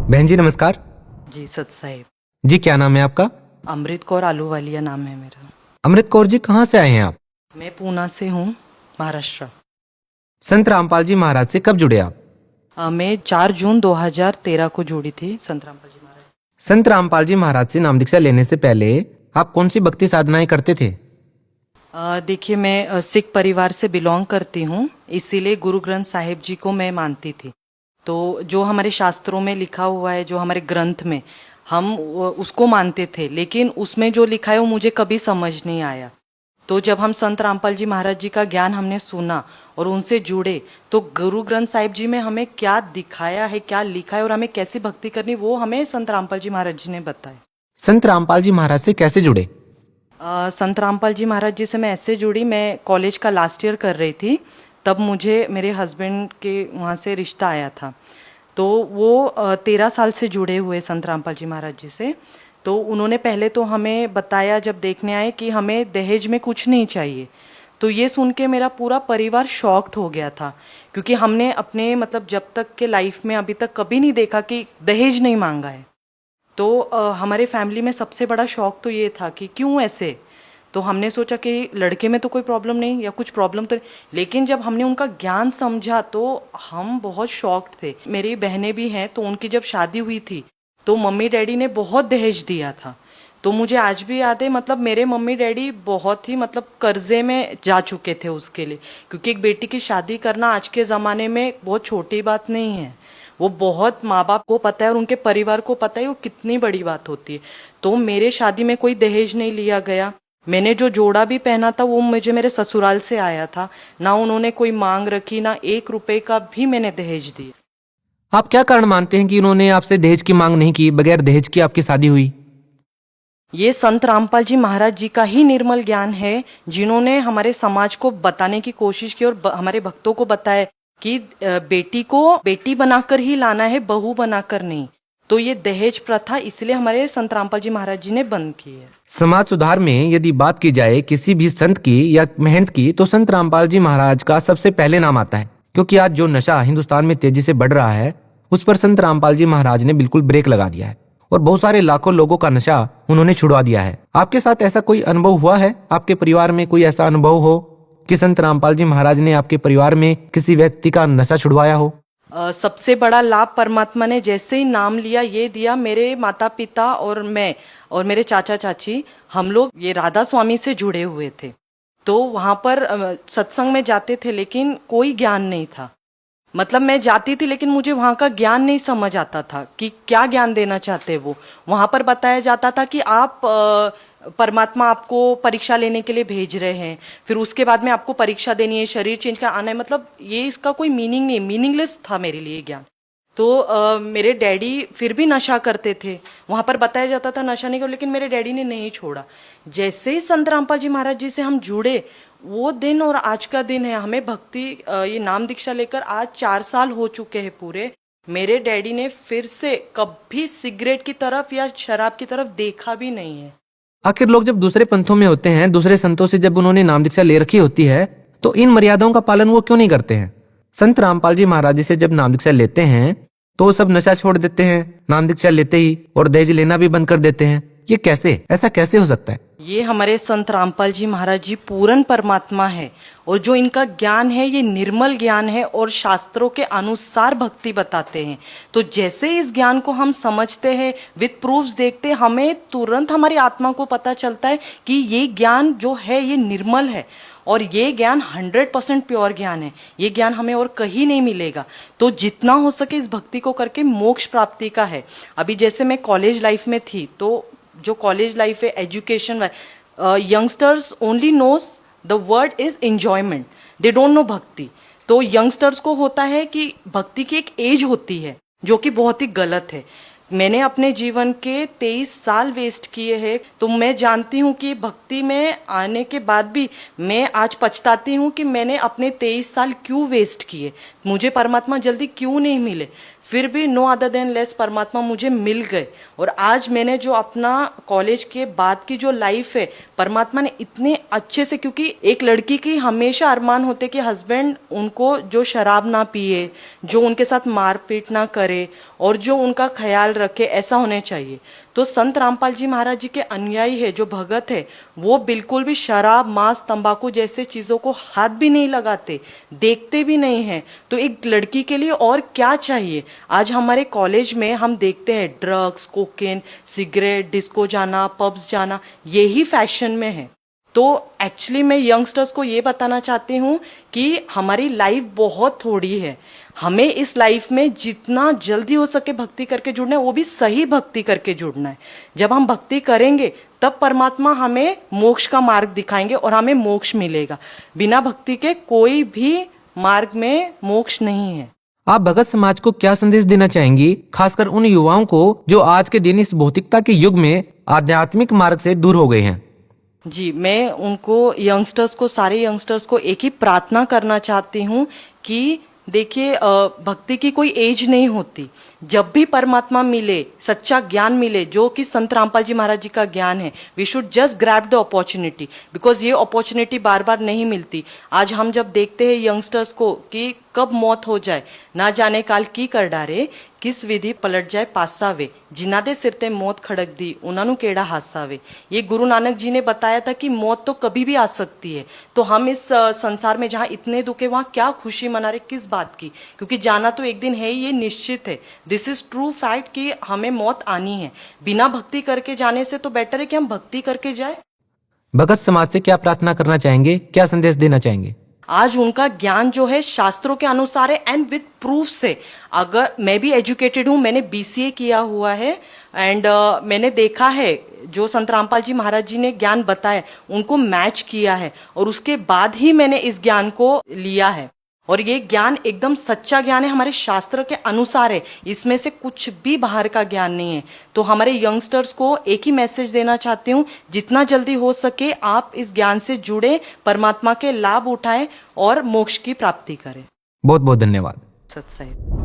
बहन जी नमस्कार। जी सत साहिब। जी क्या नाम है आपका? अमृत कौर आलूवालिया नाम है मेरा। अमृत कौर जी, कहाँ से आए हैं आप? मैं पूना से हूँ, महाराष्ट्र। संत रामपाल जी महाराज से कब जुड़े आप? मैं 4 जून 2013 को जुड़ी थी संत रामपाल जी महाराज। संत रामपाल जी महाराज से नाम दीक्षा लेने से पहले आप कौन सी भक्ति साधनाएं करते थे? देखिए, मैं सिख परिवार से बिलोंग करती हूँ, इसीलिए गुरु ग्रंथ साहिब जी को मैं मानती थी। तो जो हमारे शास्त्रों में लिखा हुआ है, जो हमारे ग्रंथ में, हम उसको मानते थे, लेकिन उसमें जो लिखा है वो मुझे कभी समझ नहीं आया। तो जब हम संत रामपाल जी महाराज जी का ज्ञान हमने सुना और उनसे जुड़े, तो गुरु ग्रंथ साहिब जी में हमें क्या दिखाया है, क्या लिखा है और हमें कैसी भक्ति करनी, वो हमें संत रामपाल जी महाराज जी ने बताया। संत रामपाल जी महाराज से कैसे जुड़े? संत रामपाल जी महाराज जी से मैं ऐसे जुड़ी, मैं कॉलेज का लास्ट ईयर कर रही थी, तब मुझे मेरे हस्बैंड के वहाँ से रिश्ता आया था। तो वो 13 साल से जुड़े हुए संत रामपाल जी महाराज जी से। तो उन्होंने पहले तो हमें बताया जब देखने आए कि हमें दहेज में कुछ नहीं चाहिए। तो ये सुन के मेरा पूरा परिवार शॉक्ड हो गया था, क्योंकि हमने अपने मतलब जब तक के लाइफ में अभी तक कभी नहीं देखा कि दहेज नहीं मांगा है। तो हमारे फैमिली में सबसे बड़ा शौक तो ये था कि क्यों ऐसे। तो हमने सोचा कि लड़के में तो कोई प्रॉब्लम नहीं या कुछ प्रॉब्लम तो नहीं, लेकिन जब हमने उनका ज्ञान समझा तो हम बहुत शॉक्ड थे। मेरी बहनें भी हैं, तो उनकी जब शादी हुई थी तो मम्मी डैडी ने बहुत दहेज दिया था। तो मुझे आज भी याद है, मतलब मेरे मम्मी डैडी बहुत ही मतलब कर्जे में जा चुके थे उसके लिए, क्योंकि एक बेटी की शादी करना आज के ज़माने में बहुत छोटी बात नहीं है। वो बहुत माँ बाप को पता है और उनके परिवार को पता है वो कितनी बड़ी बात होती है। तो मेरे शादी में कोई दहेज नहीं लिया गया। मैंने जो जोड़ा भी पहना था वो मुझे मेरे ससुराल से आया था, ना उन्होंने कोई मांग रखी, ना 1 रुपए का भी मैंने दहेज दिया। आप क्या कारण मानते हैं कि उन्होंने आपसे दहेज की मांग नहीं की, बगैर दहेज की आपकी शादी हुई? ये संत रामपाल जी महाराज जी का ही निर्मल ज्ञान है, जिन्होंने हमारे समाज को बताने की कोशिश की और हमारे भक्तों को बताया कि बेटी को बेटी बनाकर ही लाना है, बहू बनाकर नहीं। तो ये दहेज प्रथा इसलिए हमारे संत रामपाल जी महाराज जी ने बंद की है। समाज सुधार में यदि बात की जाए किसी भी संत की या महंत की, तो संत रामपाल जी महाराज का सबसे पहले नाम आता है, क्योंकि आज जो नशा हिंदुस्तान में तेजी से बढ़ रहा है उस पर संत रामपाल जी महाराज ने बिल्कुल ब्रेक लगा दिया है और बहुत सारे लाखों लोगों का नशा उन्होंने छुड़वा दिया है। आपके साथ ऐसा कोई अनुभव हुआ है? आपके परिवार में कोई ऐसा अनुभव हो कि संत रामपाल जी महाराज ने आपके परिवार में किसी व्यक्ति का नशा छुड़वाया हो? सबसे बड़ा लाभ परमात्मा ने जैसे ही नाम लिया ये दिया। मेरे माता पिता और मैं और मेरे चाचा चाची, हम लोग ये राधा स्वामी से जुड़े हुए थे। तो वहाँ पर सत्संग में जाते थे, लेकिन कोई ज्ञान नहीं था। मतलब मैं जाती थी लेकिन मुझे वहाँ का ज्ञान नहीं समझ आता था कि क्या ज्ञान देना चाहते वो। वहाँ पर बताया जाता था कि आप परमात्मा आपको परीक्षा लेने के लिए भेज रहे हैं, फिर उसके बाद में आपको परीक्षा देनी है, शरीर चेंज का आना है। मतलब ये इसका कोई मीनिंग नहीं, मीनिंगलेस था मेरे लिए ज्ञान। तो मेरे डैडी फिर भी नशा करते थे, वहाँ पर बताया जाता था नशा नहीं करो, लेकिन मेरे डैडी ने नहीं छोड़ा। जैसे ही संत रामपाल जी महाराज जी से हम जुड़े, वो दिन और आज का दिन है, हमें भक्ति ये नाम दीक्षा लेकर आज 4 साल हो चुके हैं पूरे। मेरे डैडी ने फिर से कभी सिगरेट की तरफ या शराब की तरफ देखा भी नहीं है। आखिर लोग जब दूसरे पंथों में होते हैं, दूसरे संतों से जब उन्होंने नाम दीक्षा ले रखी होती है, तो इन मर्यादाओं का पालन वो क्यों नहीं करते हैं? संत रामपाल जी महाराज जी से जब नाम दीक्षा लेते हैं तो वो सब नशा छोड़ देते हैं नाम दीक्षा लेते ही, और दहेज लेना भी बंद कर देते हैं। ये कैसे? ऐसा कैसे हो सकता है? ये हमारे संत रामपाल जी महाराज जी पूर्ण परमात्मा है, और जो इनका ज्ञान है ये निर्मल ज्ञान है और शास्त्रों के अनुसार भक्ति बताते हैं। तो जैसे इस ज्ञान को हम समझते हैं, विद प्रूफ्स देखते हैं, हमें तुरंत हमारी आत्मा को पता चलता है कि ये ज्ञान जो है ये निर्मल है और ये ज्ञान 100% प्योर ज्ञान है। ये ज्ञान हमें और कहीं नहीं मिलेगा। तो जितना हो सके इस भक्ति को करके मोक्ष प्राप्ति का है। अभी जैसे मैं कॉलेज लाइफ में थी, तो जो कॉलेज लाइफ है, education, youngsters only knows the word is enjoyment, they don't know bhakti. तो यंगस्टर्स को होता है कि भक्ति की एक एज होती है, जो कि बहुत ही गलत है। मैंने अपने जीवन के 23 साल वेस्ट किए हैं, तो मैं जानती हूँ कि भक्ति में आने के बाद भी मैं आज पछताती हूँ कि मैंने अपने 23 साल क्यों वेस्ट किए, मुझे परमात्मा जल्दी क्यों नहीं मिले। फिर भी नो अदर देन लेस परमात्मा मुझे मिल गए। और आज मैंने जो अपना कॉलेज के बाद की जो लाइफ है, परमात्मा ने इतने अच्छे से, क्योंकि एक लड़की की हमेशा अरमान होते कि हस्बैंड उनको जो शराब ना पिए, जो उनके साथ मारपीट ना करे और जो उनका ख्याल रखे, ऐसा होने चाहिए। तो संत रामपाल जी महाराज जी के अनुयायी है, जो भगत है, वो बिल्कुल भी शराब, मांस, तंबाकू जैसे चीज़ों को हाथ भी नहीं लगाते, देखते भी नहीं हैं। तो एक लड़की के लिए और क्या चाहिए। आज हमारे कॉलेज में हम देखते हैं ड्रग्स, कोकेन, सिगरेट, डिस्को जाना, पब्स जाना, यही फैशन में है। तो एक्चुअली मैं यंगस्टर्स को ये बताना चाहती हूँ कि हमारी लाइफ बहुत थोड़ी है, हमें इस लाइफ में जितना जल्दी हो सके भक्ति करके जुड़ना है, वो भी सही भक्ति करके जुड़ना है। जब हम भक्ति करेंगे तब परमात्मा हमें मोक्ष का मार्ग दिखाएंगे और हमें मोक्ष मिलेगा। बिना भक्ति के कोई भी मार्ग में मोक्ष नहीं है। आप भगत समाज को क्या संदेश देना चाहेंगी, खासकर उन युवाओं को जो आज के दिन इस भौतिकता के युग में आध्यात्मिक मार्ग से दूर हो गए हैं? जी, मैं उनको यंगस्टर्स को, सारे यंगस्टर्स को एक ही प्रार्थना करना चाहती हूँ कि देखिए, भक्ति की कोई एज नहीं होती। जब भी परमात्मा मिले, सच्चा ज्ञान मिले, जो कि संत रामपाल जी महाराज जी का ज्ञान है, we should just grab the opportunity, because ये अपॉर्चुनिटी बार बार नहीं मिलती। आज हम जब देखते हैं यंगस्टर्स को कि कब मौत हो जाए, ना जाने काल की कर डारे, किस विधि पलट जाए पासावे, जिन्हां दे सिर ते मौत खड़क दी, उन्होंने केड़ा हासावे। ये गुरु नानक जी ने बताया था कि मौत तो कभी भी आ सकती है। तो हम इस संसार में जहाँ इतने दुख है, वहाँ क्या खुशी मना रहे, किस बात की? क्योंकि जाना तो एक दिन है, ये निश्चित है। दिस इज ट्रू फैक्ट कि हमें मौत आनी है। बिना भक्ति करके जाने से तो बेटर है कि हम भक्ति करके जाए। भगत समाज से क्या प्रार्थना करना चाहेंगे, क्या संदेश देना चाहेंगे? आज उनका ज्ञान जो है शास्त्रों के अनुसार है एंड विद प्रूफ से। अगर मैं भी एजुकेटेड हूँ, मैंने BCA किया हुआ है एंड मैंने देखा है जो संत रामपाल जी महाराज जी ने ज्ञान बताया, उनको मैच किया है और उसके बाद ही मैंने इस ज्ञान को लिया है। और ये ज्ञान एकदम सच्चा ज्ञान है, हमारे शास्त्र के अनुसार है, इसमें से कुछ भी बाहर का ज्ञान नहीं है। तो हमारे यंगस्टर्स को एक ही मैसेज देना चाहती हूँ, जितना जल्दी हो सके आप इस ज्ञान से जुड़े, परमात्मा के लाभ उठाएं और मोक्ष की प्राप्ति करें। बहुत बहुत धन्यवाद। सत साहिब।